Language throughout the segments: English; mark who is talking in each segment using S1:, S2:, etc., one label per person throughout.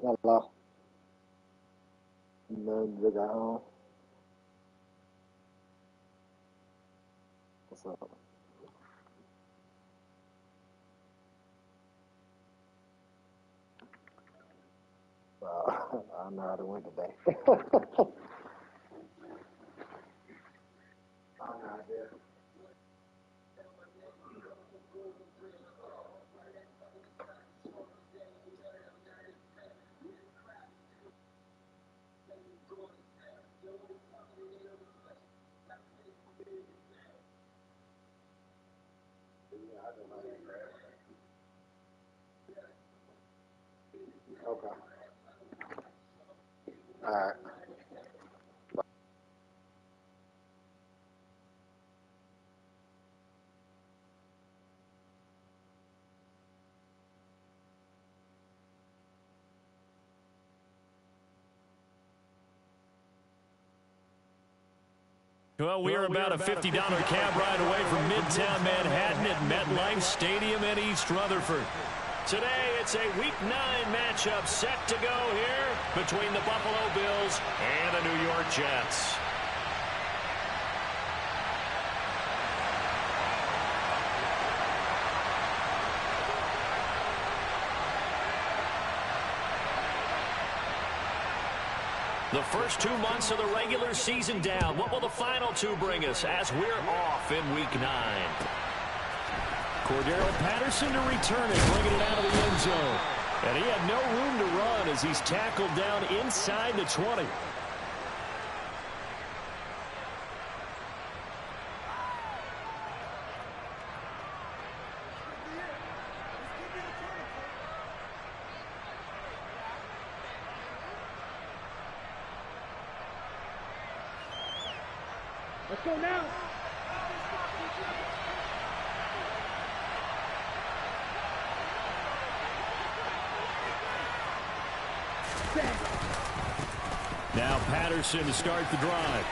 S1: يلا نرجع اهو. So, I know how to win today. I know I did. All right.
S2: Well, we are about a $50 cab ride away from Midtown Manhattan at MetLife Stadium in East Rutherford. Today, it's a Week 9 matchup set to go here between the Buffalo Bills and the New York Jets. The first 2 months of the regular season down. What will the final 2 bring us as we're off in Week 9? Cordero Patterson to return it, bringing it out of the end zone. And he had no room to run as he's tackled down inside the 20.
S3: Let's go now.
S2: Now Patterson to start the drive.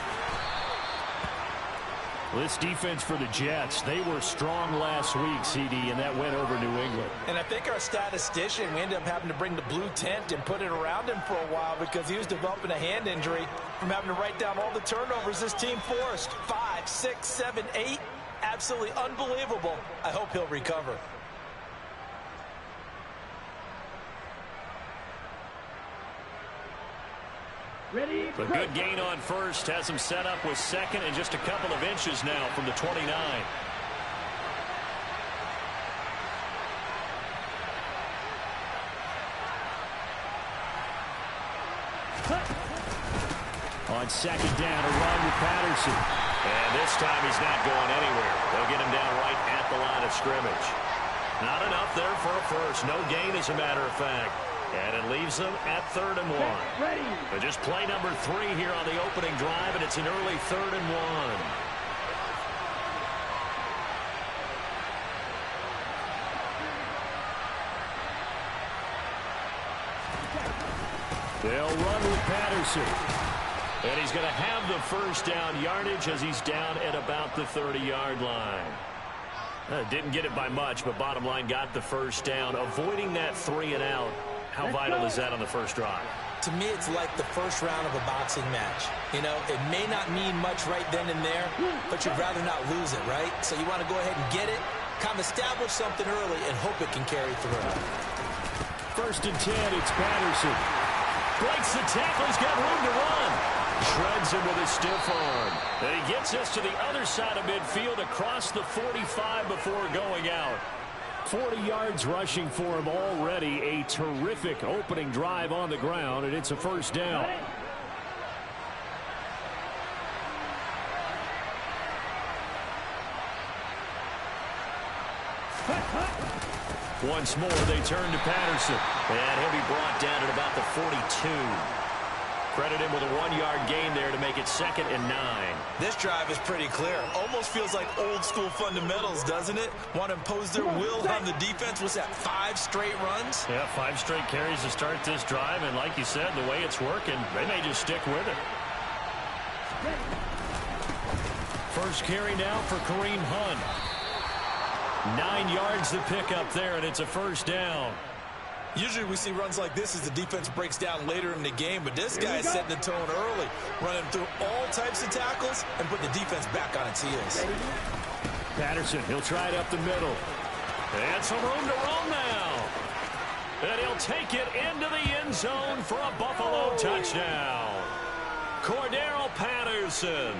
S2: This defense for the Jets, they were strong last week, CD, and that went over New England.
S4: And I think our statistician, we ended up having to bring the blue tent and put it around him for a while because he was developing a hand injury from having to write down all the turnovers this team forced. 5, 6, 7, 8. Absolutely unbelievable. I hope he'll recover.
S3: Ready?
S2: A good gain on first has him set up with second and just a couple of inches now from the 29. On second down, a run with Patterson. And this time he's not going anywhere. They'll get him down right at the line of scrimmage. Not enough there for a first. No gain, as a matter of fact. And it leaves them at 3rd and 1.
S3: Ready.
S2: But just play number 3 here on the opening drive, and it's an early 3rd and 1. They'll run with Patterson. And he's going to have the first down yardage as he's down at about the 30-yard line. Didn't get it by much, but bottom line got the first down. Avoiding that 3 and out. How vital is that on the first drive?
S4: To me, it's like the first round of a boxing match. You know, it may not mean much right then and there, but you'd rather not lose it, right? So you want to go ahead and get it, kind of establish something early, and hope it can carry through.
S2: 1st and 10, it's Patterson. Breaks the tackle, he's got room to run. Shreds him with a stiff arm. And he gets us to the other side of midfield across the 45 before going out. 40 yards rushing for him already. A terrific opening drive on the ground, and it's a first down. Once more, they turn to Patterson. And he'll be brought down at about the 42. Credit him with a 1-yard gain there to make it 2nd and 9.
S4: This drive is pretty clear. Almost feels like old-school fundamentals, doesn't it? Want to impose their will on the defense. Was that 5 straight runs?
S2: Yeah, 5 straight carries to start this drive. And like you said, the way it's working, they may just stick with it. First carry now for Kareem Hunt. 9 yards to pick up there, and it's a first down.
S4: Usually we see runs like this as the defense breaks down later in the game, but this guy is setting the tone early, running through all types of tackles and putting the defense back on its heels.
S2: Patterson, he'll try it up the middle. And some room to roam now. And he'll take it into the end zone for a Buffalo touchdown. Cordero Patterson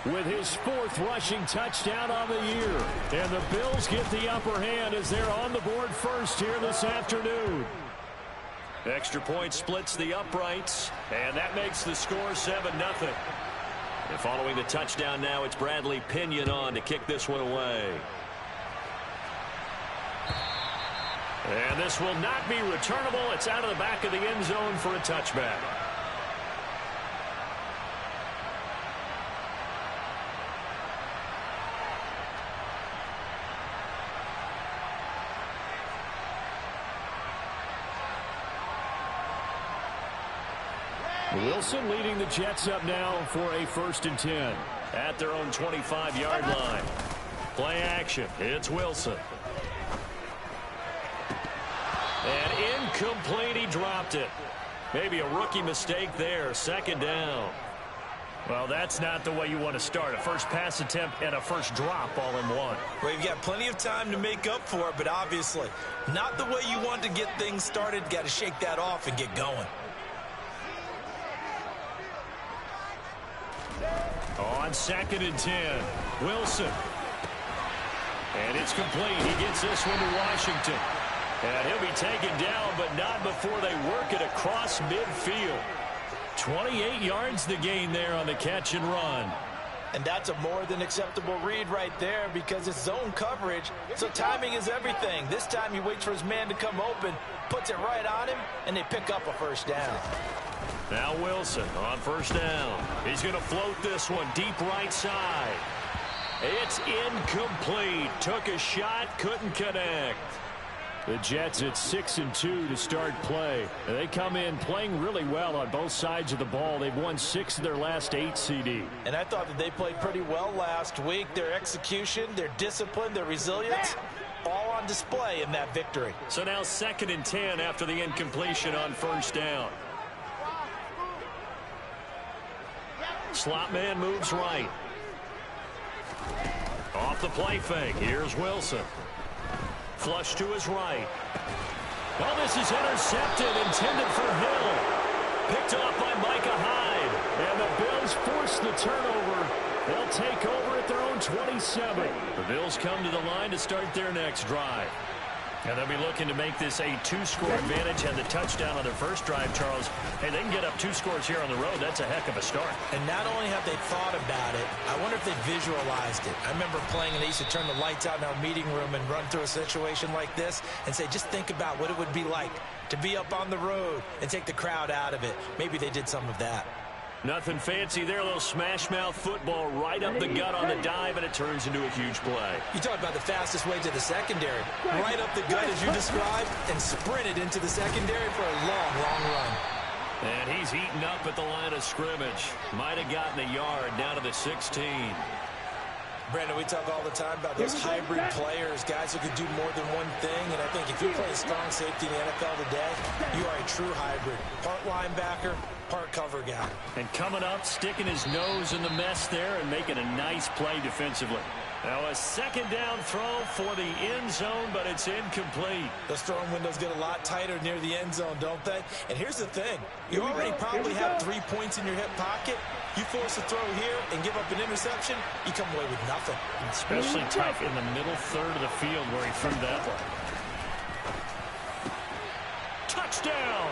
S2: with his 4th rushing touchdown on the year. And the Bills get the upper hand as they're on the board first here this afternoon. Extra point splits the uprights, and that makes the score 7-0. And following the touchdown now, it's Bradley Pinion on to kick this one away. And this will not be returnable. It's out of the back of the end zone for a touchback. Wilson leading the Jets up now for a 1st and 10 at their own 25-yard line. Play action. It's Wilson. And incomplete. He dropped it. Maybe a rookie mistake there. 2nd down. Well, that's not the way you want to start. A first pass attempt and a first drop all in one.
S4: Well, you've got plenty of time to make up for it, but obviously not the way you want to get things started. Got to shake that off and get going.
S2: On 2nd and 10, Wilson. And it's complete. He gets this one to Washington. And he'll be taken down, but not before they work it across midfield. 28 yards the gain there on the catch and run.
S4: And that's a more than acceptable read right there because it's zone coverage, so timing is everything. This time he waits for his man to come open, puts it right on him, and they pick up a 1st down.
S2: Now Wilson on 1st down. He's going to float this one deep right side. It's incomplete. Took a shot, couldn't connect. The Jets at 6 and 2 to start play. They come in playing really well on both sides of the ball. They've won 6 of their last 8 CD.
S4: And I thought that they played pretty well last week. Their execution, their discipline, their resilience, all on display in that victory.
S2: So now 2nd and 10 after the incompletion on 1st down. Slot man moves right. Off the play fake. Here's Wilson. Flush to his right. Oh, this is intercepted, intended for Hill. Picked off by Micah Hyde. And the Bills force the turnover. They'll take over at their own 27. The Bills come to the line to start their next drive. And they'll be looking to make this a 2-score advantage. Had the touchdown on their first drive, Charles. Hey, they can get up 2 scores here on the road. That's a heck of a start.
S4: And not only have they thought about it, I wonder if they visualized it. I remember playing and they used to turn the lights out in our meeting room and run through a situation like this and say, just think about what it would be like to be up on the road and take the crowd out of it. Maybe they did some of that.
S2: Nothing fancy there. A little smash mouth football right up the gut on the dive, and it turns into a huge play.
S4: You talk about the fastest way to the secondary. Right up the gut as you described and sprinted into the secondary for a long, long run.
S2: And he's eaten up at the line of scrimmage. Might have gotten a yard down to the 16.
S4: Brandon, we talk all the time about those hybrid players, guys who can do more than one thing. And I think if you're playing strong safety in the NFL today, you are a true hybrid. Part linebacker, part cover guy.
S2: And coming up, sticking his nose in the mess there and making a nice play defensively. Now a 2nd down throw for the end zone, but it's incomplete.
S4: Those throwing windows get a lot tighter near the end zone, don't they? And here's the thing. You already probably have 3 points in your hip pocket. You force a throw here and give up an interception, you come away with nothing.
S2: Especially tough in the middle third of the field where he threw that one. Touchdown!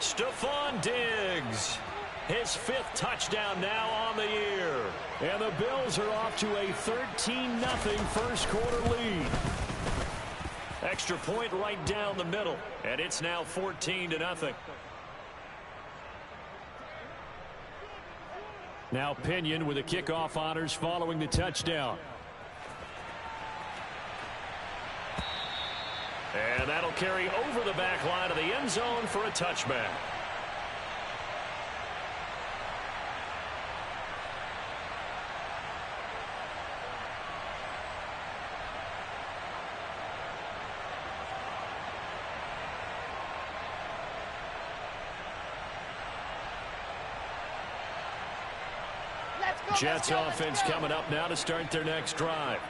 S2: Stephon Diggs. His 5th touchdown now on the year. And the Bills are off to a 13-0 first quarter lead. Extra point right down the middle. And it's now 14-0. Now Pinion with the kickoff honors following the touchdown. And that'll carry over the back line of the end zone for a touchback. Jets offense coming up now to start their next drive.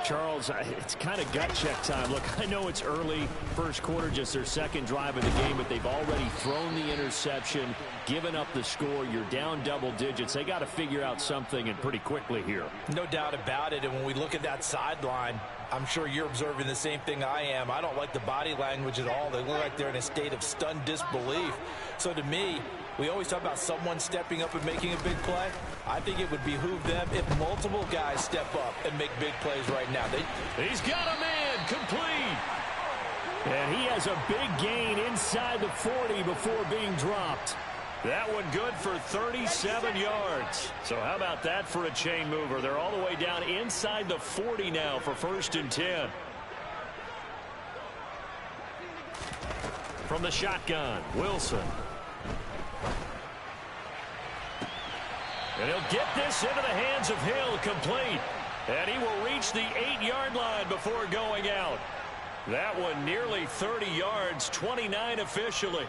S2: Charles, it's kind of gut check time. Look, I know it's early, first quarter, just their 2nd drive of the game, but they've already thrown the interception, given up the score. You're down double digits. They got to figure out something, and pretty quickly here.
S4: No doubt about it. And when we look at that sideline, I'm sure you're observing the same thing I am. I don't like the body language at all. They look like they're in a state of stunned disbelief. So to me, we always talk about someone stepping up and making a big play. I think it would behoove them if multiple guys step up and make big plays right now.
S2: He's got a man complete. And he has a big gain inside the 40 before being dropped. That one good for 37 yards. So how about that for a chain mover? They're all the way down inside the 40 now for 1st and 10. From the shotgun, Wilson. And he'll get this into the hands of Hill, complete. And he will reach the 8-yard line before going out. That one nearly 30 yards, 29 officially.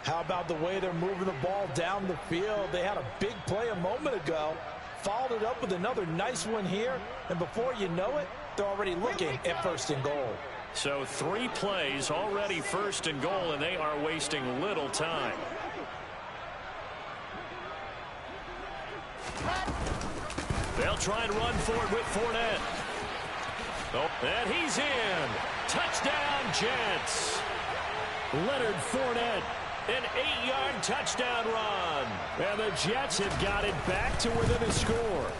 S4: How about the way they're moving the ball down the field? They had a big play a moment ago, followed it up with another nice one here, and before you know it, they're already looking at 1st and goal.
S2: So 3 plays already 1st and goal, and they are wasting little time. They'll try and run for it with Fournette. Oh, and he's in. Touchdown, Jets. Leonard Fournette, an 8-yard touchdown run. And the Jets have got it back to within a score.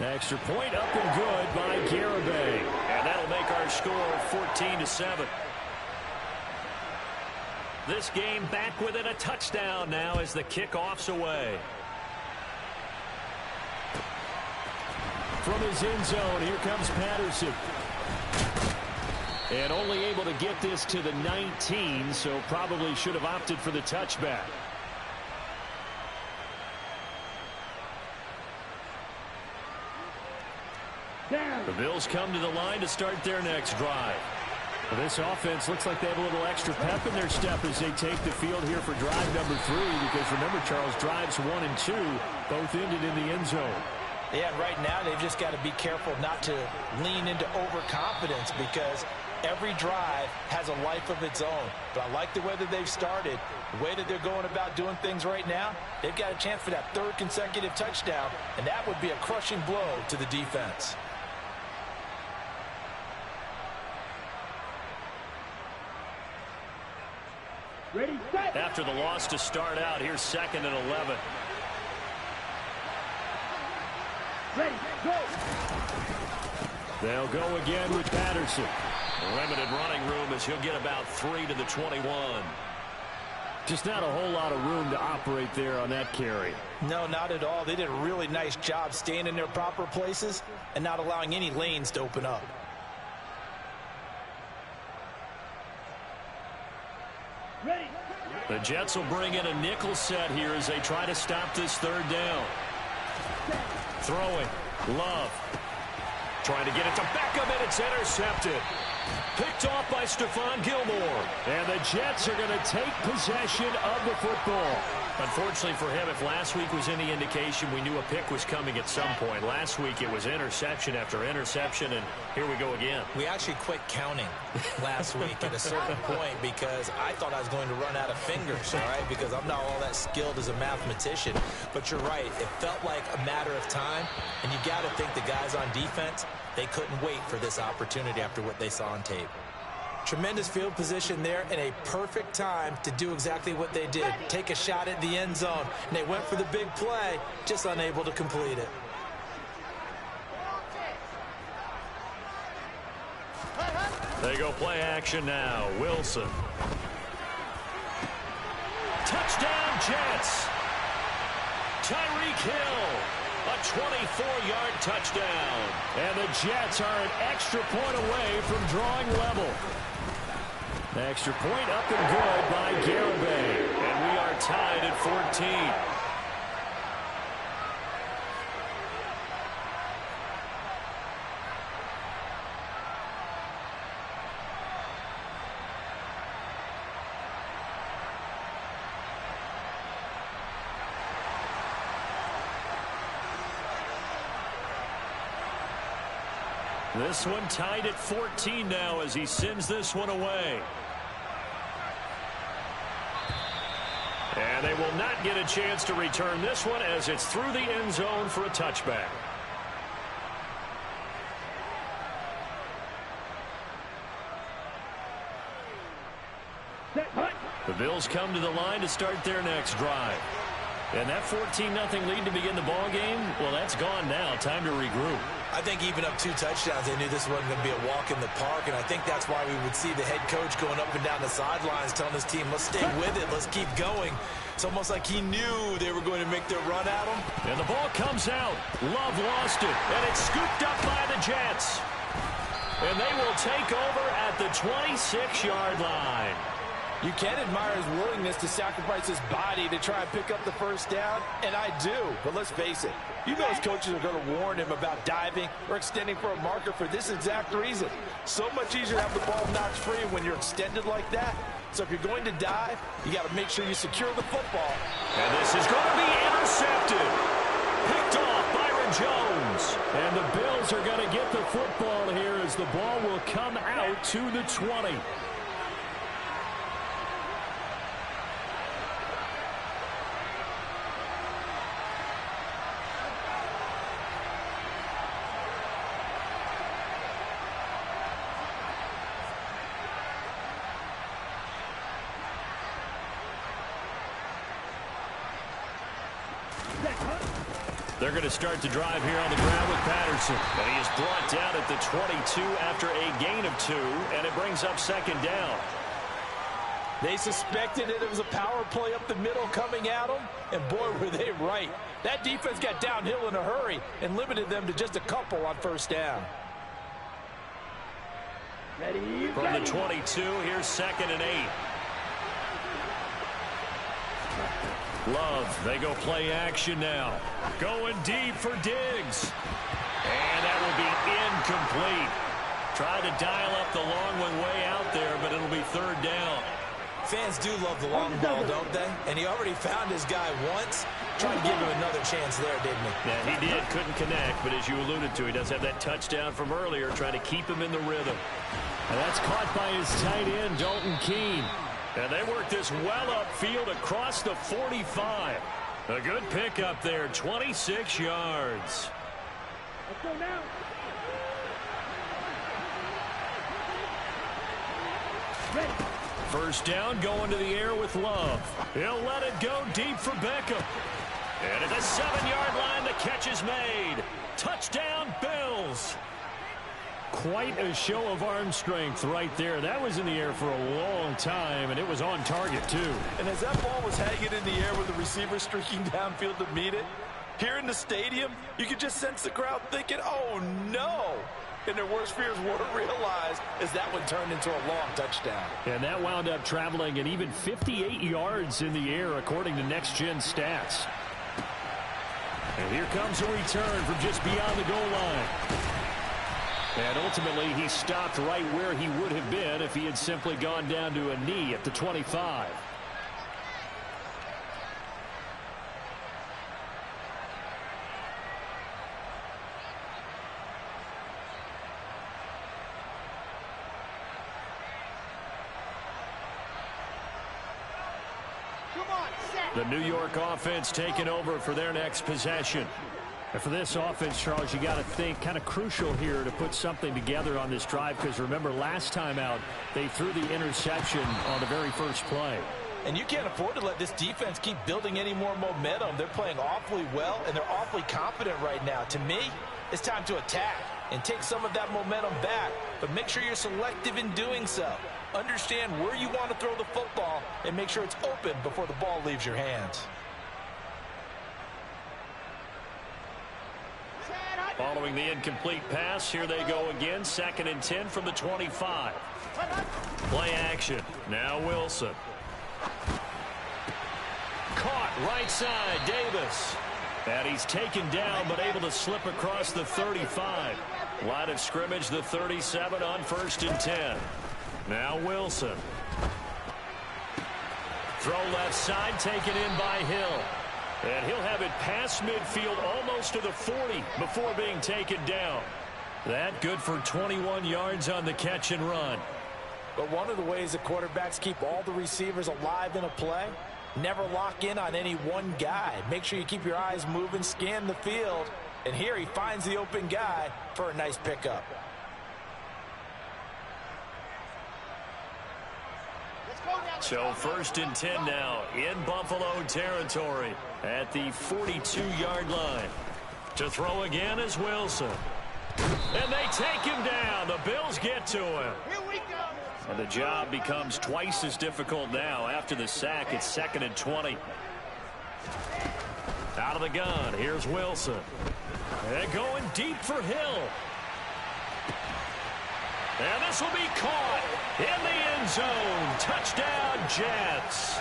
S2: Extra point up and good by Garibay. And that'll make our score 14-7. This game back within a touchdown now as the kickoff's away. From his end zone, here comes Patterson. And only able to get this to the 19, so probably should have opted for the touchback. The Bills come to the line to start their next drive. Well, this offense looks like they have a little extra pep in their step as they take the field here for drive number 3, because remember, Charles, drives 1 and 2 both ended in the end zone.
S4: Yeah, right now they've just got to be careful not to lean into overconfidence, because every drive has a life of its own. But I like the way that they've started, the way that they're going about doing things right now. They've got a chance for that 3rd consecutive touchdown, and that would be a crushing blow to the defense.
S3: Ready, set.
S2: After the loss to start out, here's 2nd and 11.
S3: Ready, go.
S2: They'll go again with Patterson. Limited running room as he'll get about 3 to the 21. Just not a whole lot of room to operate there on that carry.
S4: No, not at all. They did a really nice job staying in their proper places and not allowing any lanes to open up.
S3: Ready.
S2: The Jets will bring in a nickel set here as they try to stop this 3rd down. Throwing. Love. Trying to get it to Beckham, and it's intercepted. Picked off by Stephon Gilmore. And the Jets are going to take possession of the football. Unfortunately for him, if last week was any indication, we knew a pick was coming at some point. Last week it was interception after interception, and here we go again.
S4: We actually quit counting last week at a certain point because I thought I was going to run out of fingers, all right, because I'm not all that skilled as a mathematician. But you're right. It felt like a matter of time, and you got to think the guys on defense, they couldn't wait for this opportunity after what they saw on tape. Tremendous field position there and a perfect time to do exactly what they did. Take a shot at the end zone. And they went for the big play, just unable to complete it.
S2: They go play action now. Wilson. Touchdown, Jets. Tyreek Hill. A 24-yard touchdown. And the Jets are an extra point away from drawing level. Extra point up and good by Garibay. And we are tied at 14. This one tied at 14 now as he sends this one away. And they will not get a chance to return this one as it's through the end zone for a touchback. The Bills come to the line to start their next drive. And that 14-0 lead to begin the ball game, well, that's gone now. Time to regroup.
S4: I think even up 2 touchdowns, they knew this wasn't going to be a walk in the park, and I think that's why we would see the head coach going up and down the sidelines telling his team, let's stay with it, let's keep going. It's almost like he knew they were going to make their run at him.
S2: And the ball comes out. Love lost it, and it's scooped up by the Jets. And they will take over at the 26-yard line.
S4: You can admire his willingness to sacrifice his body to try and pick up the first down, and I do. But let's face it, you know his coaches are going to warn him about diving or extending for a marker for this exact reason. So much easier to have the ball knocked free when you're extended like that. So if you're going to dive, you got to make sure you secure the football.
S2: And this is going to be intercepted. Picked off Byron Jones. And the Bills are going to get the football here as the ball will come out to the 20. They're going to start the drive here on the ground with Patterson. And he is brought down at the 22 after a gain of 2, and it brings up second down.
S4: They suspected it was a power play up the middle coming at them, and boy, were they right. That defense got downhill in a hurry and limited them to just a couple on first down.
S3: Ready,
S2: From the 22, here's 2nd and 8. Love, they go play action now. Going deep for Diggs. And that will be incomplete. Try to dial up the long one way out there, but it'll be 3rd down.
S4: Fans do love the long ball, don't they? And he already found his guy once. Try to give him another chance there, didn't he?
S2: Yeah, he did. Couldn't connect, but as you alluded to, he does have that touchdown from earlier, trying to keep him in the rhythm. And that's caught by his tight end, Dalton Keene. And they work this well upfield across the 45. A good pickup there, 26 yards.
S3: Let's go now. Ready.
S2: First down, going to the air with Love. He'll let it go deep for Beckham. And at the 7-yard line, the catch is made. Touchdown, Bills. Quite a show of arm strength right there. That was in the air for a long time, and it was on target, too.
S4: And as that ball was hanging in the air with the receiver streaking downfield to meet it, here in the stadium, you could just sense the crowd thinking, oh, no. And their worst fears weren't realized as that one turned into a long touchdown.
S2: And that wound up traveling an even 58 yards in the air, according to Next Gen Stats. And here comes a return from just beyond the goal line. And ultimately, he stopped right where he would have been if he had simply gone down to a knee at the 25. The New York offense taking over for their next possession. And for this offense, Charles, you got to think kind of crucial here to put something together on this drive, because remember last time out they threw the interception on the very first play.
S4: And you can't afford to let this defense keep building any more momentum. They're playing awfully well, and they're awfully confident right now. To me, it's time to attack and take some of that momentum back, but make sure you're selective in doing so. Understand where you want to throw the football and make sure it's open before the ball leaves your hands.
S2: Following the incomplete pass, here they go again. 2nd and 10 from the 25. Play action. Now Wilson. Caught right side, Davis. And he's taken down, but able to slip across the 35. Line of scrimmage, the 37 on 1st and 10. Now Wilson. Throw left side, taken in by Hill. And he'll have it past midfield almost to the 40 before being taken down. That good for 21 yards on the catch and run.
S4: But one of the ways that quarterbacks keep all the receivers alive in a play, never lock in on any one guy. Make sure you keep your eyes moving, scan the field. And here he finds the open guy for a nice pickup.
S2: So 1st and 10 now in Buffalo territory at the 42-yard line. To throw again is Wilson. And they take him down. The Bills get to him.
S3: Here we go.
S2: And the job becomes twice as difficult now. After the sack, it's 2nd and 20. Out of the gun, here's Wilson. And going deep for Hill. And this will be caught in the end zone. Touchdown, Jets.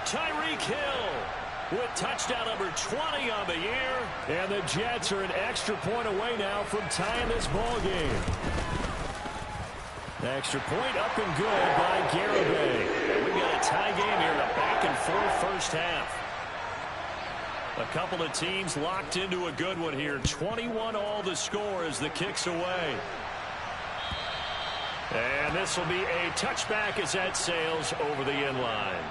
S2: Tyreek Hill with touchdown number 20 on the year. And the Jets are an extra point away now from tying this ball game. Extra point up and good by Garibay. We've got a tie game here, a back-and-forth first half. A couple of teams locked into a good one here. 21 all the score as the kick's away. And this will be a touchback as that sails over the end line.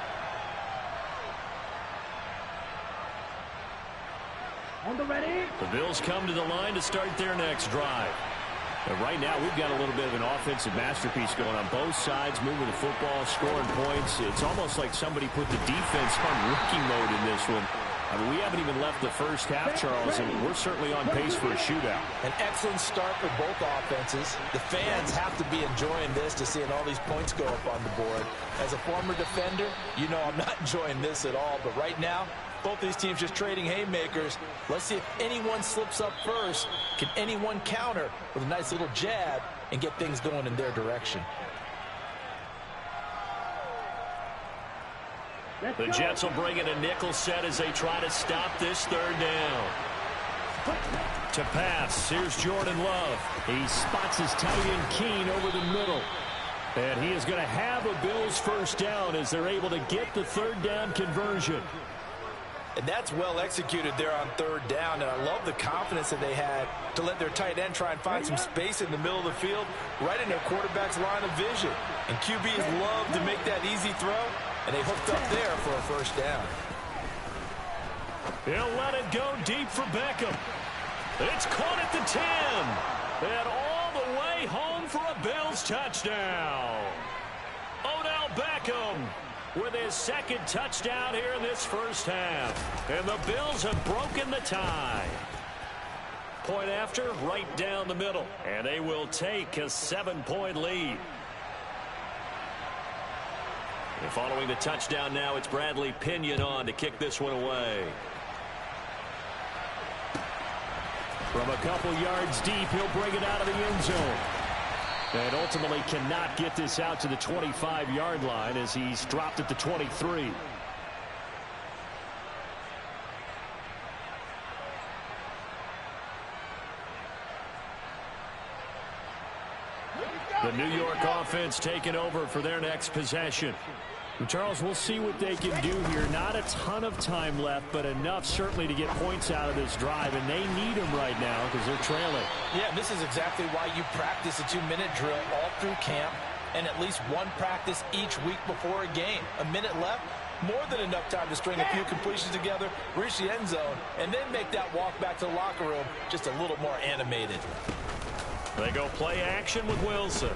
S3: On the ready.
S2: The Bills come to the line to start their next drive. And right now, we've got a little bit of an offensive masterpiece going on both sides, moving the football, scoring points. It's almost like somebody put the defense on rookie mode in this one. I mean, we haven't even left the first half, Charles, and we're certainly on pace for a shootout.
S4: An excellent start for both offenses. The fans have to be enjoying this to seeing all these points go up on the board. As a former defender, you know I'm not enjoying this at all. But right now, both these teams just trading haymakers. Let's see if anyone slips up first. Can anyone counter with a nice little jab and get things going in their direction?
S2: The Jets will bring in a nickel set as they try to stop this third down. To pass, here's Jordan Love. He spots his tight end Keene over the middle. And he is going to have a Bills first down as they're able to get the third down conversion.
S4: And that's well executed there on third down. And I love the confidence that they had to let their tight end try and find some space in the middle of the field, right in their quarterback's line of vision. And QBs love to make that easy throw. And they hooked up there for a first down.
S2: He'll let it go deep for Beckham. It's caught at the 10. And all the way home for a Bills touchdown. Odell Beckham with his second touchdown here in this first half. And the Bills have broken the tie. Point after, right down the middle. And they will take a 7-point lead. And following the touchdown now, it's Bradley Pinion on to kick this one away. From a couple yards deep, he'll bring it out of the end zone. And ultimately cannot get this out to the 25-yard line as he's dropped at the 23. The New York offense taking over for their next possession. And Charles, we'll see what they can do here. Not a ton of time left, but enough certainly to get points out of this drive, and they need them right now because they're trailing.
S4: Yeah, this is exactly why you practice a 2-minute drill all through camp and at least one practice each week before a game. A minute left, more than enough time to string a few completions together, reach the end zone, and then make that walk back to the locker room just a little more animated.
S2: They go play action with Wilson.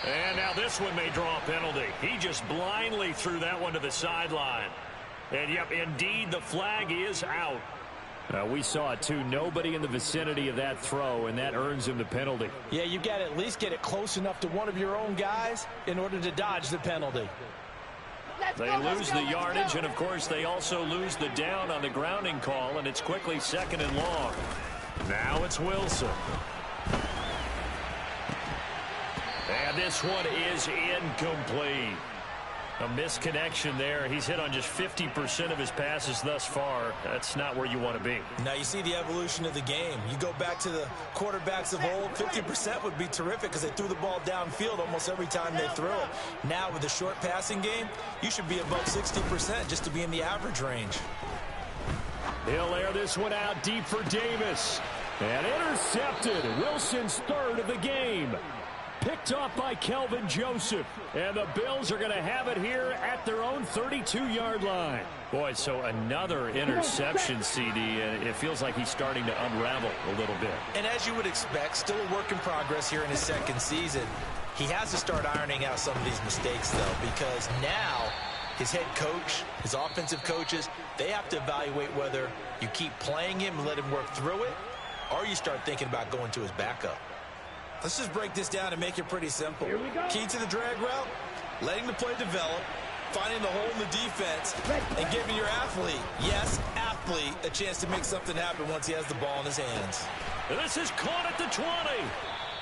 S2: And now this one may draw a penalty. He just blindly threw that one to the sideline. And, yep, indeed, the flag is out. We saw it, too. Nobody in the vicinity of that throw, and that earns him the penalty.
S4: Yeah, you got to at least get it close enough to one of your own guys in order to dodge the penalty.
S2: They lose the yardage, and, of course, they also lose the down on the grounding call, and it's quickly second and long. Now it's Wilson. And this one is incomplete. A misconnection there. He's hit on just 50% of his passes thus far. That's not where you want to be.
S4: Now you see the evolution of the game. You go back to the quarterbacks of old, 50% would be terrific because they threw the ball downfield almost every time they threw it. Now with the short passing game, you should be above 60% just to be in the average range.
S2: He'll air this one out deep for Davis. And intercepted. Wilson's third of the game. Picked off by Kelvin Joseph. And the Bills are going to have it here at their own 32-yard line. Boy, so another interception, CD, and it feels like he's starting to unravel a little bit.
S4: And as you would expect, still a work in progress here in his second season. He has to start ironing out some of these mistakes, though, because now his head coach, his offensive coaches, they have to evaluate whether you keep playing him and let him work through it, or you start thinking about going to his backup. Let's just break this down and make it pretty simple. Key to the drag route, letting the play develop, finding the hole in the defense, and giving your athlete, yes, athlete, a chance to make something happen once he has the ball in his hands.
S2: And this is caught at the 20.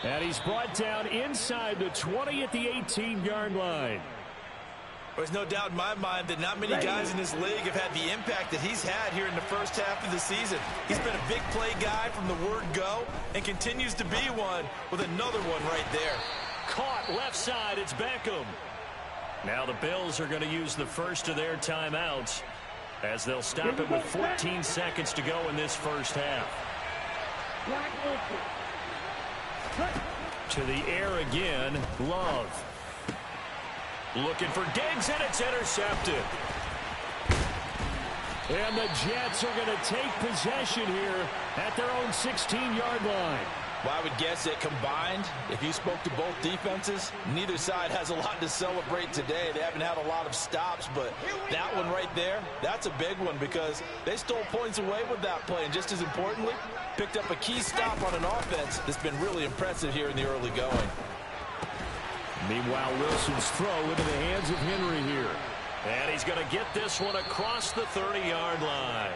S2: And he's brought down inside the 20 at the 18-yard line.
S4: There's no doubt in my mind that not many guys in this league have had the impact that he's had here in the first half of the season. He's been a big play guy from the word go and continues to be one with another one right there.
S2: Caught left side. It's Beckham. Now the Bills are going to use the first of their timeouts as they'll stop it with 14 seconds to go in this first half. To the air again, Love. Looking for Diggs, and it's intercepted. And the Jets are going to take possession here at their own 16-yard line.
S4: Well, I would guess that combined, if you spoke to both defenses, neither side has a lot to celebrate today. They haven't had a lot of stops, but that one right there, that's a big one because they stole points away with that play. And just as importantly, picked up a key stop on an offense that's been really impressive here in the early going.
S2: Meanwhile, Wilson's throw into the hands of Henry here. And he's going to get this one across the 30-yard line.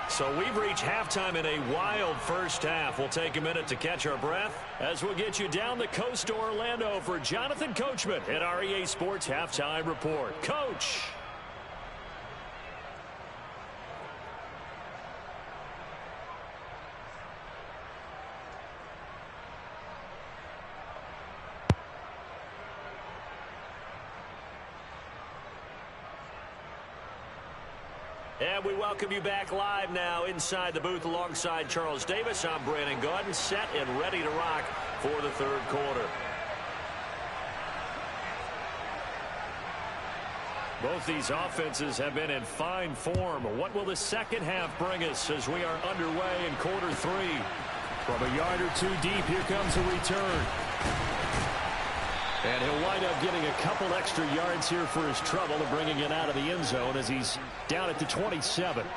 S2: So we've reached halftime in a wild first half. We'll take a minute to catch our breath as we'll get you down the coast to Orlando for Jonathan Coachman at our EA Sports Halftime Report. Coach. And we welcome you back live now inside the booth alongside Charles Davis. I'm Brandon Gaudin, set and ready to rock for the third quarter. Both these offenses have been in fine form. What will the second half bring us as we are underway in quarter three? From a yard or two deep, here comes a return. And he'll wind up getting a couple extra yards here for his trouble and bringing it out of the end zone as he's down at the 27.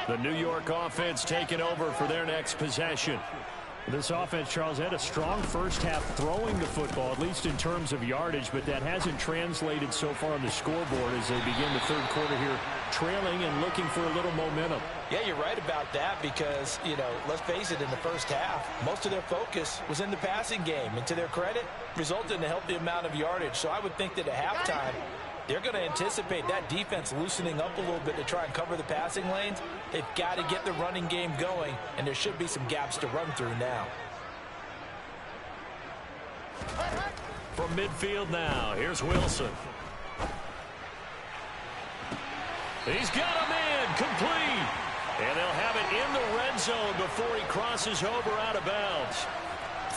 S2: The New York offense taking over for their next possession. This offense, Charles, had a strong first half throwing the football, at least in terms of yardage, but that hasn't translated so far on the scoreboard as they begin the third quarter here, trailing and looking for a little momentum.
S4: Yeah, you're right about that because, you know, let's face it, in the first half, most of their focus was in the passing game. And to their credit, resulted in a healthy amount of yardage. So I would think that at halftime, they're going to anticipate that defense loosening up a little bit to try and cover the passing lanes. They've got to get the running game going, and there should be some gaps to run through now.
S2: From midfield now, here's Wilson. He's got a man complete. And they'll have it in the red zone before he crosses over out of bounds.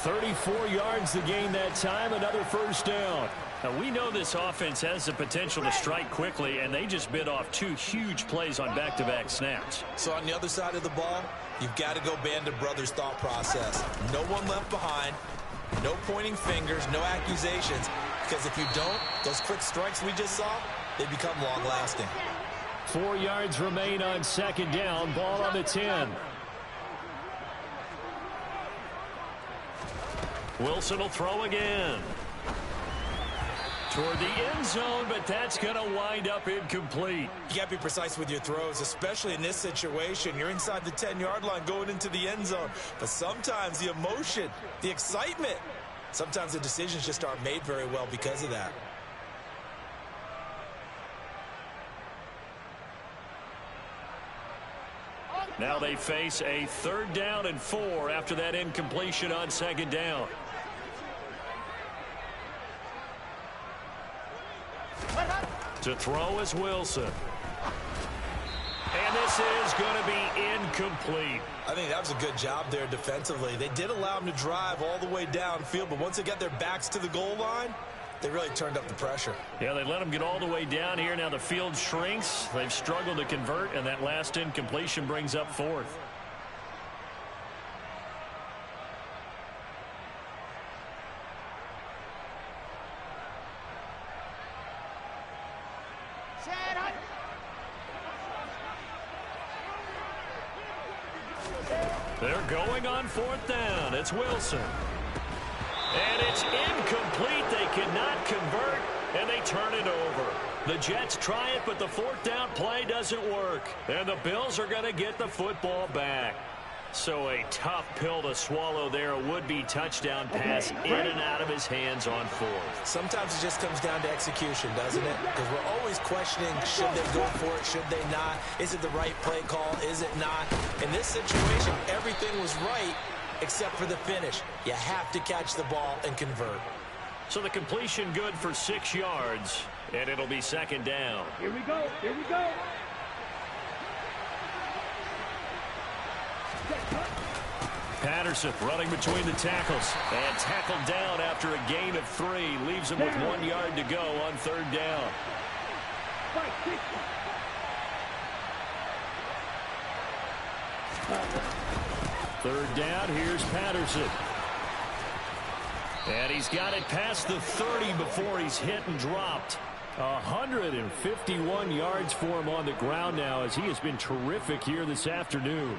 S2: 34 yards to gain that time, another first down. Now, we know this offense has the potential to strike quickly, and they just bit off two huge plays on back-to-back snaps.
S4: So on the other side of the ball, you've got to go Band of Brothers thought process. No one left behind, no pointing fingers, no accusations, because if you don't, those quick strikes we just saw, they become long-lasting.
S2: 4 yards remain on second down, ball on the 10. Wilson will throw again. Toward the end zone, but that's going to wind up incomplete.
S4: You got to be precise with your throws, especially in this situation. You're inside the 10-yard line going into the end zone. But sometimes the emotion, the excitement, sometimes the decisions just aren't made very well because of that.
S2: Now they face a 3rd down and 4 after that incompletion on second down. To throw is Wilson. And this is going to be incomplete.
S4: I think that was a good job there defensively. They did allow them to drive all the way downfield, but once they got their backs to the goal line, they really turned up the pressure.
S2: Yeah, they let them get all the way down here. Now the field shrinks. They've struggled to convert, and that last incompletion brings up 4th. They're going on 4th down. It's Wilson. And it's incomplete. They cannot convert, and they turn it over. The Jets try it, but the fourth down play doesn't work. And the Bills are going to get the football back. So a tough pill to swallow there. A would-be touchdown pass in and out of his hands on fourth.
S4: Sometimes it just comes down to execution, doesn't it? Because we're always questioning, should they go for it, should they not? Is it the right play call, is it not? In this situation, everything was right except for the finish. You have to catch the ball and convert.
S2: So the completion good for 6 yards, and it'll be second down.
S3: Here we go. Here we go.
S2: Patterson running between the tackles and tackled down after a gain of 3. Leaves him with 1 yard to go on third down. Third down, here's Patterson. And he's got it past the 30 before he's hit and dropped. 151 yards for him on the ground now, as he has been terrific here this afternoon.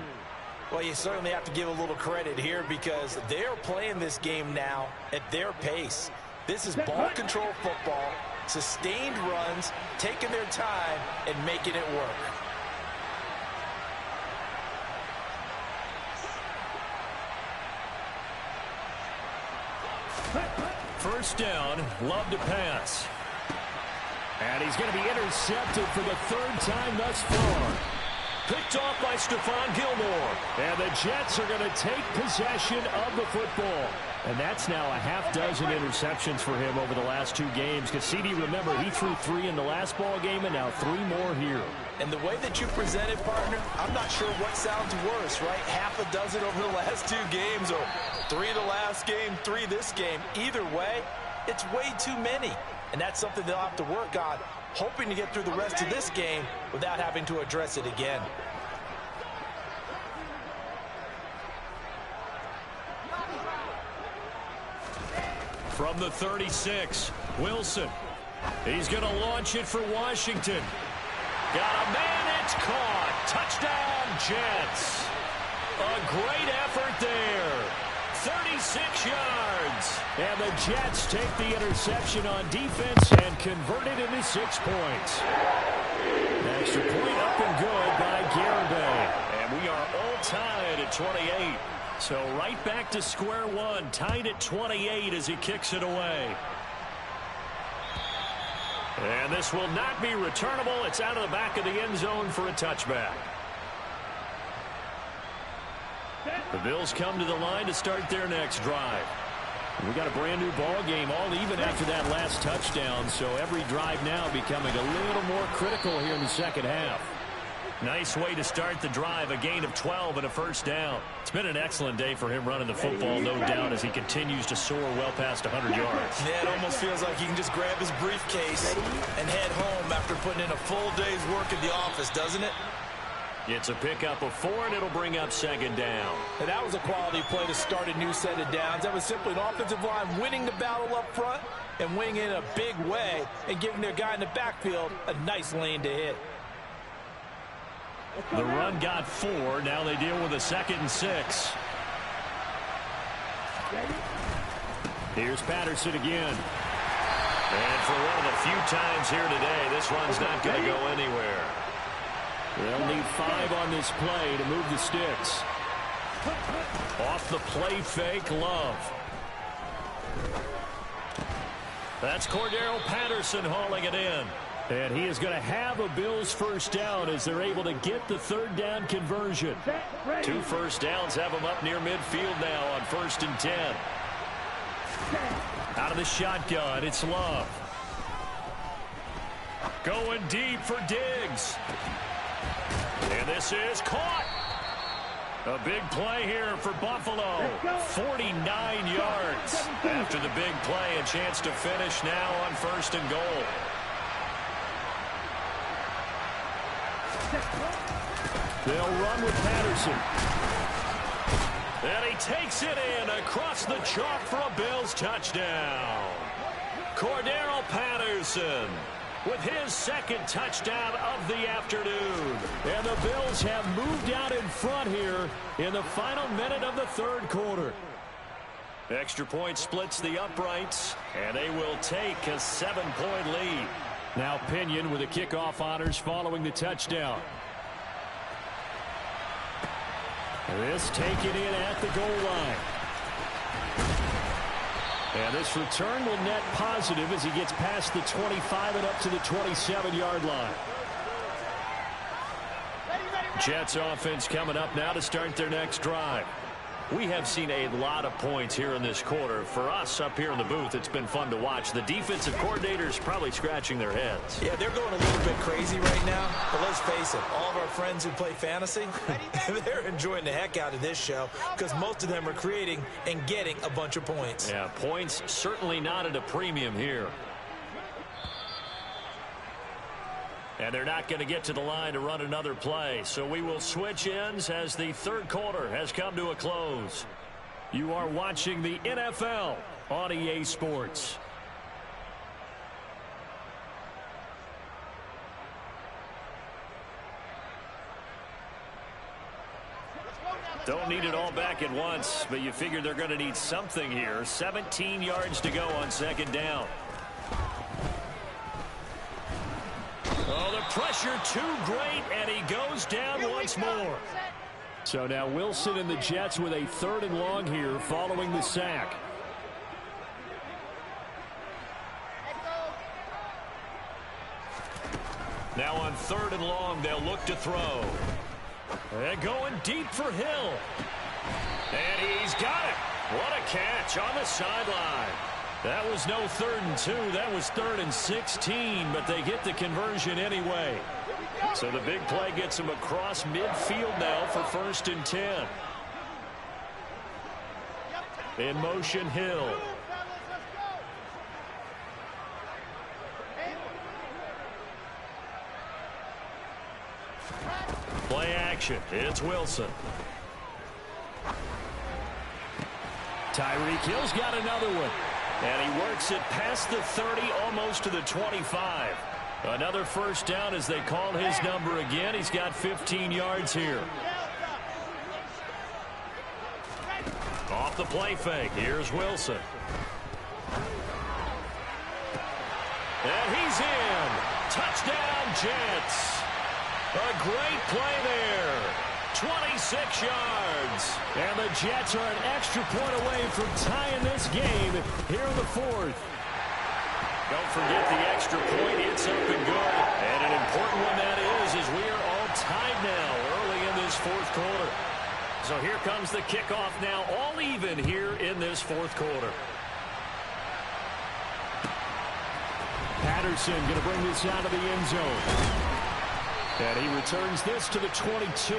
S4: Well, you certainly have to give a little credit here because they're playing this game now at their pace. This is ball control football, sustained runs, taking their time, and making it work.
S2: First down, Love to pass. And he's going to be intercepted for the third time thus far. Picked off by Stephon Gilmore. And the Jets are going to take possession of the football. And that's now a half dozen interceptions for him over the last 2 games. Because CD, remember, he threw 3 in the last ball game and now 3 more here.
S4: And the way that you presented, partner, I'm not sure what sounds worse, right? Half a dozen over the last 2 games or 3 the last game, 3 this game. Either way, it's way too many. And that's something they'll have to work on, hoping to get through the rest of this game without having to address it again.
S2: From the 36, Wilson. He's going to launch it for Washington. Got a man, it's caught. Touchdown, Jets. A great effort there. 36 yards. And the Jets take the interception on defense and convert it into 6 points. Extra point up and good by Garibay. And we are all tied at 28. So right back to square one, tied at 28 as he kicks it away. And this will not be returnable. It's out of the back of the end zone for a touchback. The Bills come to the line to start their next drive. We got a brand new ball game, all even after that last touchdown. So every drive now becoming a little more critical here in the second half. Nice way to start the drive, a gain of 12 and a first down. It's been an excellent day for him running the football, no doubt, as he continues to soar well past 100 yards.
S4: Yeah, it almost feels like he can just grab his briefcase and head home after putting in a full day's work at the office, doesn't it?
S2: It's a pickup of 4, and it'll bring up second down.
S4: And that was a quality play to start a new set of downs. That was simply an offensive line winning the battle up front and winning in a big way and giving their guy in the backfield a nice lane to hit.
S2: The run got 4. Now they deal with a 2nd and 6. Here's Patterson again. And for one of the few times here today, this run's not going to go anywhere. They'll need 5 on this play to move the sticks. Off the play fake, Love. That's Cordero Patterson hauling it in. And he is going to have a Bills first down as they're able to get the third down conversion. 2 first downs have them up near midfield now on 1st and 10. Out of the shotgun, it's Love. Going deep for Diggs. And this is caught. A big play here for Buffalo. 49 yards. After the big play, a chance to finish now on 1st and goal. They'll run with Patterson. And he takes it in across the chalk for a Bills touchdown. Cordero Patterson with his 2nd touchdown of the afternoon. And the Bills have moved out in front here in the final minute of the 3rd quarter. Extra point splits the uprights, and they will take a 7-point lead. Now Pinion with the kickoff honors following the touchdown. This taken in at the goal line. And this return will net positive as he gets past the 25 and up to the 27-yard line. Jets offense coming up now to start their next drive. We have seen a lot of points here in this quarter. For us up here in the booth, it's been fun to watch. The defensive coordinators probably scratching their heads.
S4: Yeah, they're going a little bit crazy right now. But let's face it, all of our friends who play fantasy, they're enjoying the heck out of this show because most of them are creating and getting a bunch of points.
S2: Yeah, points certainly not at a premium here. And they're not going to get to the line to run another play. So we will switch ends as the third quarter has come to a close. You are watching the NFL on EA Sports. Don't need it all back at once, but you figure they're going to need something here. 17 yards to go on second down. Oh, the pressure too great, and he goes down once more. So now Wilson and the Jets with a 3rd and long here following the sack. Now on 3rd and long, they'll look to throw. And going deep for Hill. And he's got it. What a catch on the sideline. That was no 3rd and 2. That was 3rd and 16, but they get the conversion anyway. So the big play gets him across midfield now for 1st and 10. In motion, Hill. Play action. It's Wilson. Tyreek Hill's got another one. And he works it past the 30, almost to the 25. Another first down as they call his number again. He's got 15 yards here. Off the play fake. Here's Wilson. And he's in. Touchdown, Jets. A great play there. 26 yards. And the Jets are an extra point away from tying this game here in the 4th. Don't forget the extra point. It's up and good. And an important one that is as we are all tied now early in this 4th quarter. So here comes the kickoff now, all even here in this 4th quarter. Patterson going to bring this out of the end zone. And he returns this to the 22.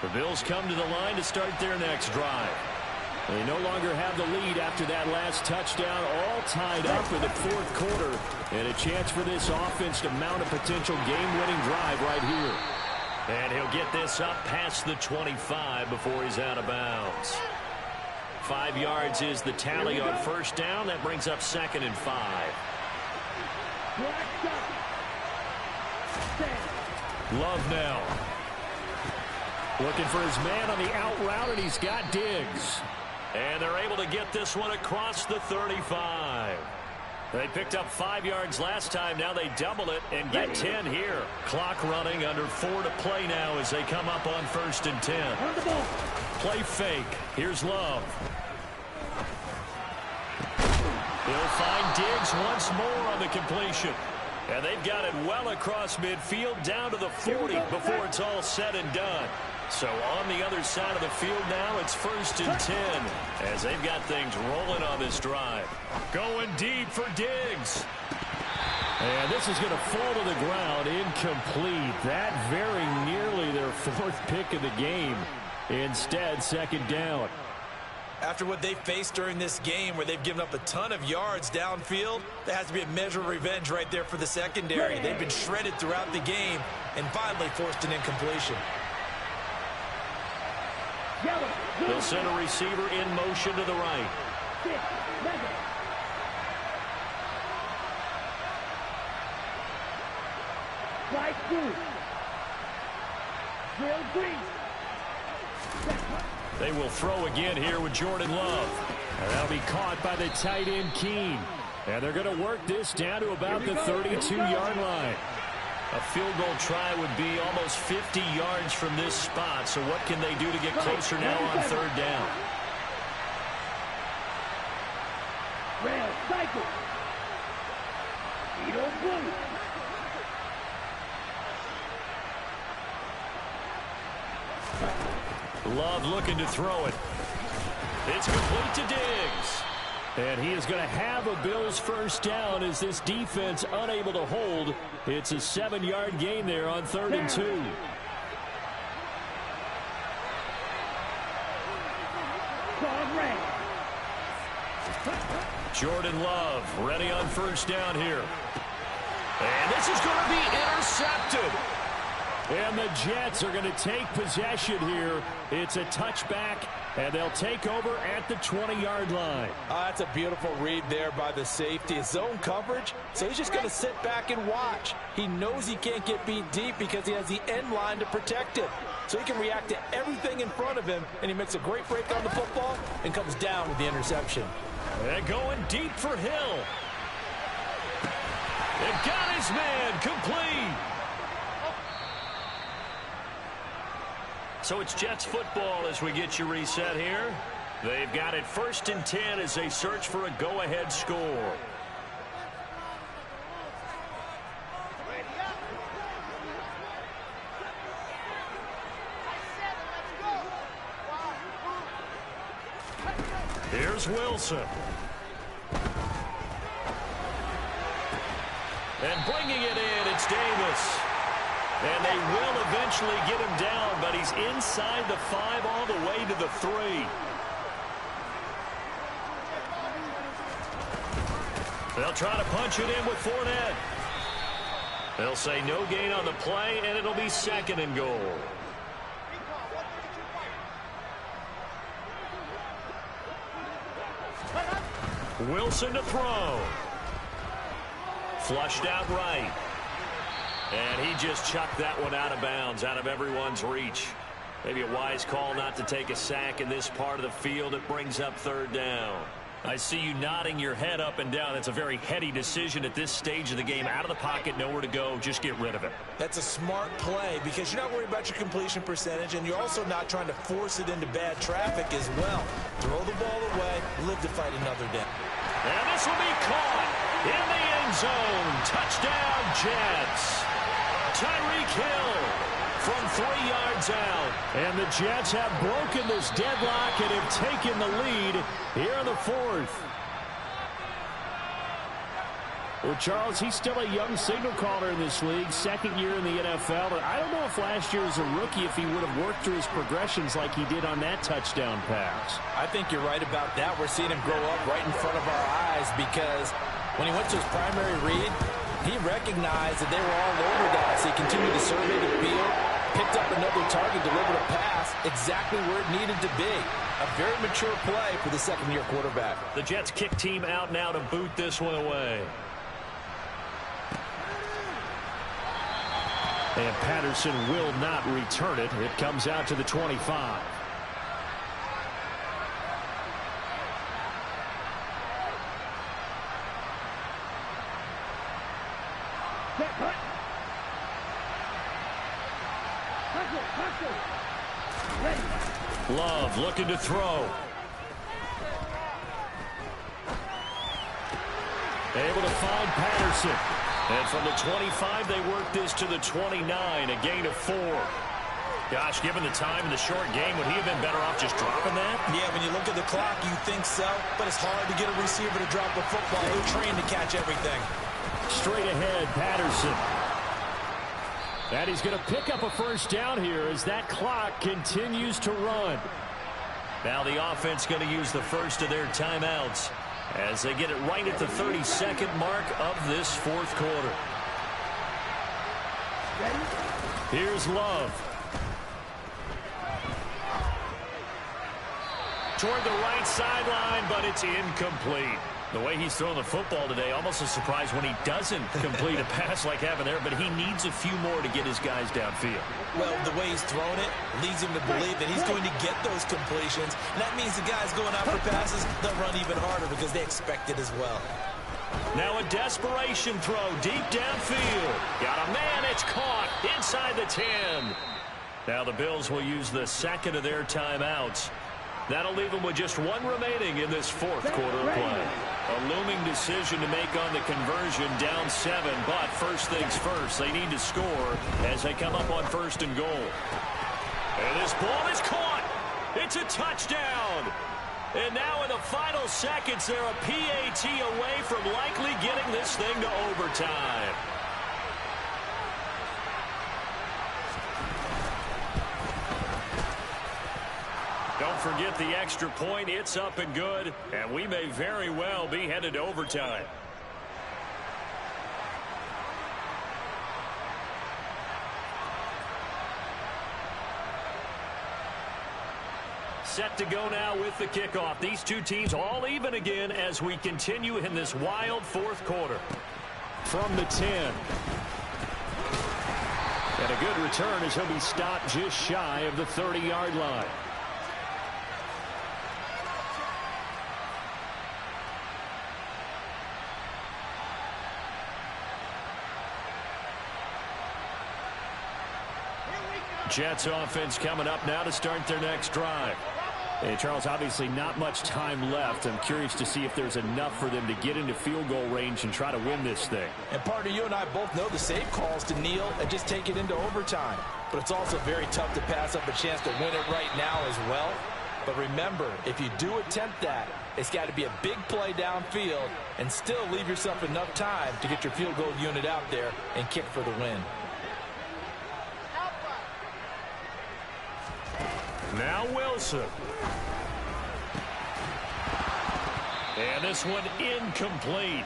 S2: The Bills come to the line to start their next drive. They no longer have the lead after that last touchdown, all tied up in the 4th quarter. And a chance for this offense to mount a potential game-winning drive right here. And he'll get this up past the 25 before he's out of bounds. 5 yards is the tally on first down. That brings up 2nd and 5. Love now. Looking for his man on the out route, and he's got Diggs. And they're able to get this one across the 35. They picked up 5 yards last time. Now they double it and get 10 here. Clock running, under 4 to play now as they come up on 1st and 10. Play fake. Here's Love. He'll find Diggs once more on the completion. And they've got it well across midfield down to the 40 before it's all said and done. So on the other side of the field now, it's 1st and 10 as they've got things rolling on this drive. Going deep for Diggs. And this is going to fall to the ground, incomplete. That very nearly their 4th pick of the game. Instead, 2nd down.
S4: After what they faced during this game where they've given up a ton of yards downfield, there has to be a measure of revenge right there for the secondary. They've been shredded throughout the game and finally forced an incompletion.
S2: They'll send a receiver in motion to the right.
S3: Side 2. Drill 3.
S2: They will throw again here with Jordan Love. And that'll be caught by the tight end, Keene. And they're going to work this down to about the 32-yard line. A field goal try would be almost 50 yards from this spot. So what can they do to get closer now on third down?
S3: Rail cycle. Speedo blue.
S2: Love looking to throw it. It's complete to Diggs. And he is going to have a Bills first down as this defense unable to hold. It's a 7-yard gain there on 3rd and 2. Jordan Love ready on first down here. And this is going to be intercepted. And the Jets are going to take possession here. It's a touchback, and they'll take over at the 20-yard line.
S4: That's a beautiful read there by the safety. It's zone coverage, so he's just going to sit back and watch. He knows he can't get beat deep because he has the end line to protect him. So he can react to everything in front of him, and he makes a great break on the football and comes down with the interception.
S2: And going deep for Hill. It got his man complete. So it's Jets football as we get you reset here. They've got it 1st and 10 as they search for a go-ahead score. Here's Wilson. And bringing it in, it's Davis. And they will eventually get him down, but he's inside the 5 all the way to the 3. They'll try to punch it in with Fournette. They'll say no gain on the play, and it'll be 2nd and goal. Wilson to throw. Flushed out right. And he just chucked that one out of bounds, out of everyone's reach. Maybe a wise call not to take a sack in this part of the field. It brings up 3rd down. I see you nodding your head up and down. That's a very heady decision at this stage of the game. Out of the pocket, nowhere to go. Just get rid of it.
S4: That's a smart play because you're not worried about your completion percentage, and you're also not trying to force it into bad traffic as well. Throw the ball away, live to fight another down.
S2: And this will be caught in the end zone. Touchdown, Jets. Tyreek Hill from 3 yards out. And the Jets have broken this deadlock and have taken the lead here in the 4th. Well, Charles, he's still a young signal caller in this league, 2nd year in the NFL. But I don't know if last year as a rookie, if he would have worked through his progressions like he did on that touchdown pass.
S4: I think you're right about that. We're seeing him grow up right in front of our eyes because when he went to his primary read, he recognized that they were all over guys. He continued to survey the field, picked up another target, delivered a pass exactly where it needed to be. A very mature play for the 2nd-year quarterback.
S2: The Jets kick team out now to boot this one away. And Patterson will not return it. It comes out to the 25. Love looking to throw. Able to find Patterson. And from the 25, they work this to the 29, a gain of 4. Gosh, given the time in the short game, would he have been better off just dropping that?
S4: Yeah, when you look at the clock, you think so, but it's hard to get a receiver to drop the football. They're trained to catch everything.
S2: Straight ahead, Patterson. And he's going to pick up a first down here as that clock continues to run. Now the offense going to use the first of their timeouts as they get it right at the 32nd mark of this 4th quarter. Here's Love. Toward the right sideline, but it's incomplete. The way he's throwing the football today, almost a surprise when he doesn't complete a pass like happened there, but he needs a few more to get his guys downfield.
S4: Well, the way he's throwing it leads him to believe that he's going to get those completions. And that means the guys going out for passes, they'll run even harder because they expect it as well.
S2: Now a desperation throw deep downfield. Got a man, it's caught inside the 10. Now the Bills will use the second of their timeouts. That'll leave them with just one remaining in this fourth quarter of play. A looming decision to make on the conversion, down 7, but first things first, they need to score as they come up on 1st and goal. And this ball is caught. It's a touchdown. And now in the final seconds, they're a PAT away from likely getting this thing to overtime. Don't forget the extra point. It's up and good, and we may very well be headed to overtime. Set to go now with the kickoff. These two teams all even again as we continue in this wild fourth quarter. From the 10. And a good return as he'll be stopped just shy of the 30-yard line. Jets offense coming up now to start their next drive. Hey, Charles, obviously not much time left. I'm curious to see if there's enough for them to get into field goal range and try to win this thing.
S4: And partner, you and I both know the save calls to kneel and just take it into overtime. But it's also very tough to pass up a chance to win it right now as well. But remember, if you do attempt that, it's got to be a big play downfield and still leave yourself enough time to get your field goal unit out there and kick for the win.
S2: Now Wilson. And this one incomplete.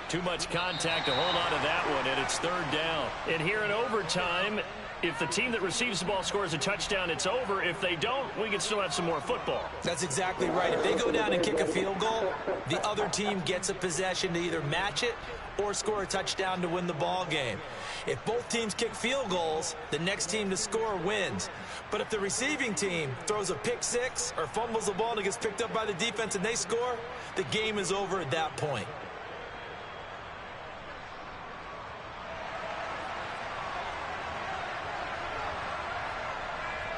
S2: Too much contact to hold on to that one, and it's 3rd down. And here in overtime, if the team that receives the ball scores a touchdown, it's over. If they don't, we can still have some more football.
S4: That's exactly right. If they go down and kick a field goal, the other team gets a possession to either match it or score a touchdown to win the ball game. If both teams kick field goals, the next team to score wins. But if the receiving team throws a pick six or fumbles the ball and it gets picked up by the defense and they score, the game is over at that point.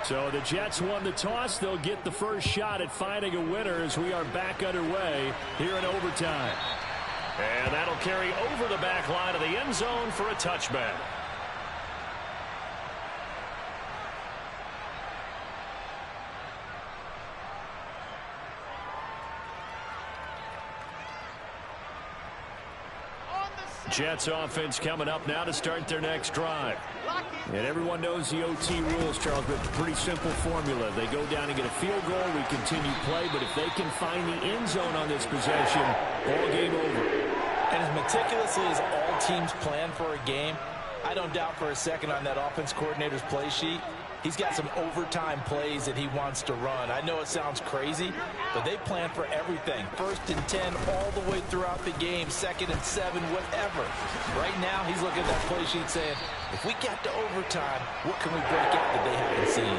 S2: So the Jets won the toss. They'll get the first shot at finding a winner as we are back underway here in overtime. And that'll carry over the back line of the end zone for a touchback. Jets offense coming up now to start their next drive. And everyone knows the OT rules, Charles, but pretty simple formula. They go down and get a field goal, we continue play, but if they can find the end zone on this possession, ball game over.
S4: And as meticulously as all teams plan for a game, I don't doubt for a second on that offense coordinator's play sheet, he's got some overtime plays that he wants to run. I know it sounds crazy, but they plan for everything. 1st and 10 all the way throughout the game, 2nd and 7, whatever. Right now, he's looking at that play sheet saying, if we get to overtime, what can we break out that they haven't seen?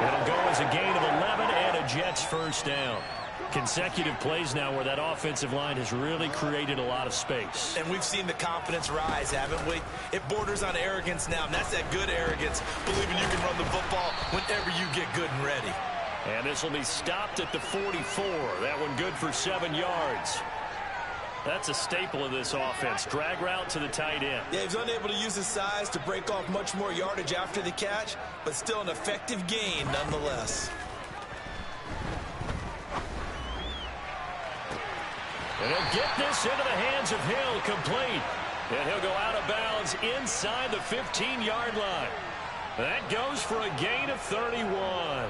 S2: It'll go as a gain of 11 and a Jets first down. Consecutive plays now where that offensive line has really created a lot of space.
S4: And we've seen the confidence rise, haven't we? It borders on arrogance now, and that's that good arrogance, believing you can run the football whenever you get good and ready.
S2: And this will be stopped at the 44. That one good for 7 yards. That's a staple of this offense. Drag route to the tight end.
S4: Yeah, he's unable to use his size to break off much more yardage after the catch, but still an effective gain nonetheless.
S2: And he'll get this into the hands of Hill, complete. And he'll go out of bounds inside the 15-yard line. That goes for a gain of 31.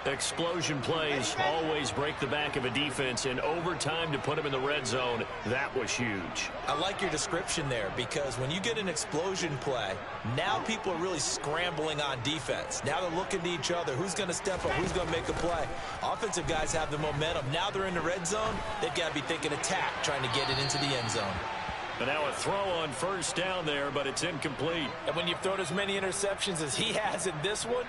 S2: Explosion plays always break the back of a defense, and overtime to put them in the red zone, that was huge.
S4: I like your description there, because when you get an explosion play, now people are really scrambling on defense. Now they're looking to each other. Who's going to step up? Who's going to make a play? Offensive guys have the momentum. Now they're in the red zone. They've got to be thinking attack, trying to get it into the end zone.
S2: And now a throw on first down there, but it's incomplete.
S4: And when you've thrown as many interceptions as he has in this one,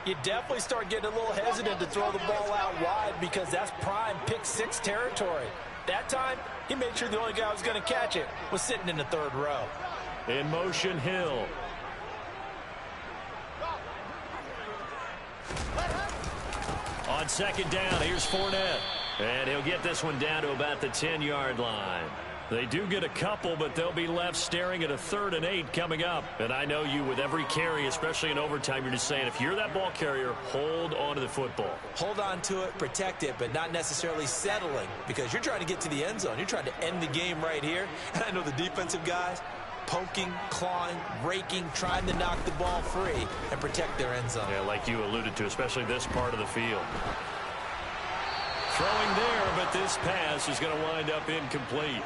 S4: you definitely start getting a little hesitant to throw the ball out wide, because that's prime pick-6 territory. That time, he made sure the only guy who was going to catch it was sitting in the third row.
S2: In motion, Hill. On second down, here's Fournette. And he'll get this one down to about the 10-yard line. They do get a couple, but they'll be left staring at a 3rd and 8 coming up. And I know you, with every carry, especially in overtime, you're just saying, if you're that ball carrier, hold on to the football.
S4: Hold on to it, protect it, but not necessarily settling, because you're trying to get to the end zone. You're trying to end the game right here. And I know the defensive guys poking, clawing, raking, trying to knock the ball free and protect their end zone.
S2: Yeah, like you alluded to, especially this part of the field. Throwing there, but this pass is going to wind up incomplete.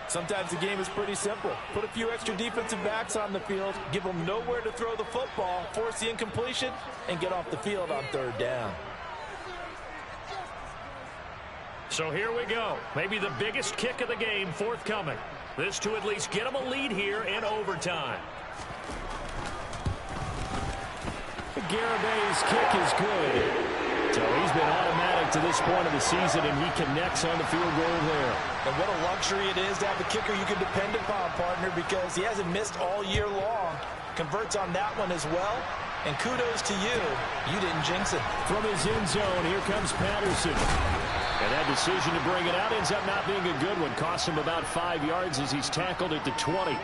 S4: Sometimes the game is pretty simple. Put a few extra defensive backs on the field, give them nowhere to throw the football, force the incompletion, and get off the field on 3rd down.
S2: So here we go. Maybe the biggest kick of the game forthcoming. This to at least get them a lead here in overtime. Garabay's kick is good. So he's been automatic to this point of the season, and he connects on the field goal there.
S4: And what a luxury it is to have a kicker you can depend upon, partner, because he hasn't missed all year long. Converts on that one as well. And kudos to you. You didn't jinx it.
S2: From his end zone, here comes Patterson. And that decision to bring it out ends up not being a good one. Costs him about 5 yards as he's tackled at the 20.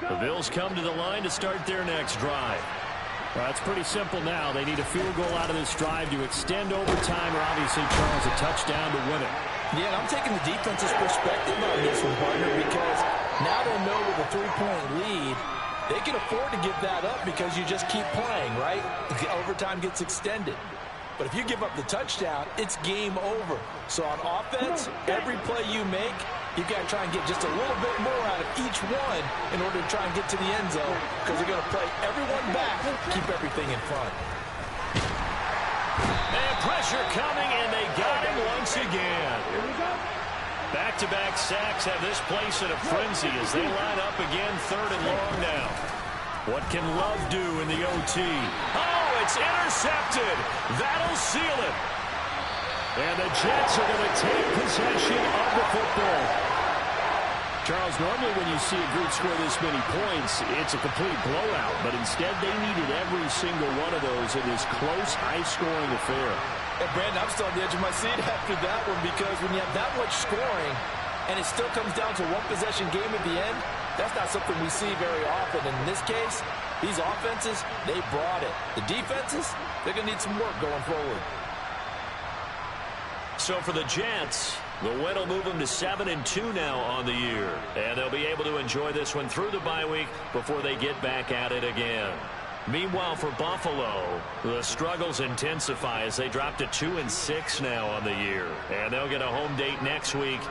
S2: The Bills come to the line to start their next drive. Well, it's pretty simple now. They need a field goal out of this drive to extend overtime, or obviously, Charles, a touchdown to win it.
S4: Yeah, and I'm taking the defense's perspective on this one, partner, because now they know with a 3-point lead, they can afford to give that up because you just keep playing, right? The overtime gets extended. But if you give up the touchdown, it's game over. So on offense, every play you make, you've got to try and get just a little bit more out of each one in order to try and get to the end zone, because you're going to play everyone back, keep everything in front.
S2: And pressure coming, and they got him once again. Back-to-back sacks have this place in a frenzy as they line up again, 3rd and long now. What can Love do in the OT? Oh, it's intercepted. That'll seal it. And the Jets are going to take possession of the football. Charles, normally when you see a group score this many points, it's a complete blowout. But instead, they needed every single one of those in this close, high-scoring affair.
S4: And Brandon, I'm still on the edge of my seat after that one, because when you have that much scoring and it still comes down to a one-possession game at the end, that's not something we see very often. And in this case, these offenses, they brought it. The defenses, they're going to need some work going forward.
S2: So for the Jets, the win will move them to 7-2 now on the year. And they'll be able to enjoy this one through the bye week before they get back at it again. Meanwhile, for Buffalo, the struggles intensify as they drop to 2-6 now on the year. And they'll get a home date next week.